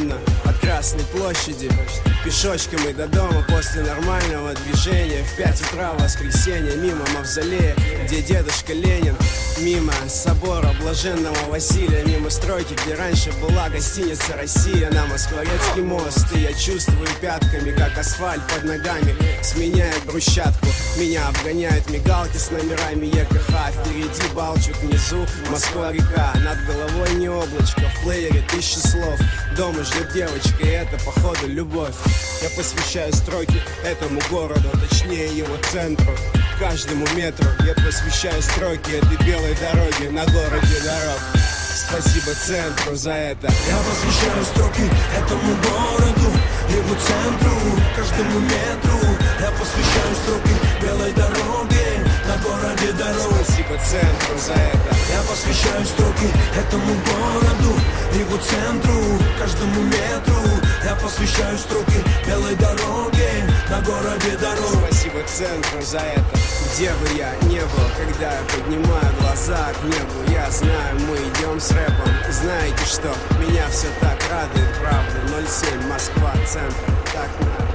медленно от Красной площади, пешочком и до дома после нормального движения. В 5 утра в воскресенье мимо мавзолея, где дедушка Ленин, мимо собора Блаженного Василия, мимо стройки, где раньше была гостиница «Россия», на Москворецкий мост. И я чувствую пятками, как асфальт под ногами сменяет брусчатку. Меня обгоняют мигалки с номерами ЕКХ. Впереди Балчук, внизу Москва-река. Над головой не облачко, в плеере 1000 слов. Дома ждет девочка, и это походу любовь. Я посвящаю строки этому городу, точнее его центру, каждому метру. Я посвящаю строки этой белой дороги на городе дорог. Спасибо центру за это. Я посвящаю строки этому городу, его центру, каждому метру. Я посвящаю строки белой дороге на городе дорог. Спасибо центру за это. Я посвящаю строки этому городу, его центру, каждому метру. Я посвящаю строки белой дороге на городе дорог. Спасибо центру за это. Где бы я не был, когда я поднимаю глаза к небу, я знаю, мы идем с рэпом. Знаете что? Меня все так радует, правда. 07, Москва, центр. Так надо.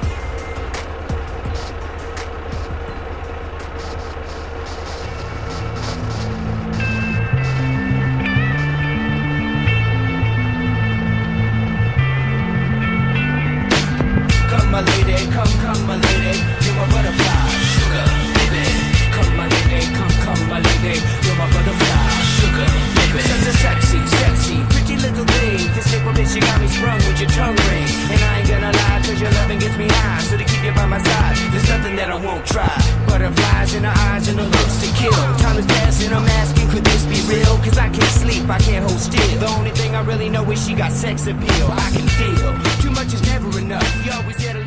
My lady, come, my lady, you're my butterfly, sugar, baby. Come, my lady, come, my lady, you're my butterfly, sugar, baby. Such a sexy, pretty little thing. This little bitch, you got me sprung with your tongue ring. And I ain't gonna lie, cause your loving gets me high. So to keep you by my side, there's nothing that I won't try. Butterflies in her eyes and her looks to kill. Time is passing, I'm asking, could this be real? Cause I can't sleep, I can't hold still. The only thing I really know is she got sex appeal. I can feel, too much is never enough. You always get a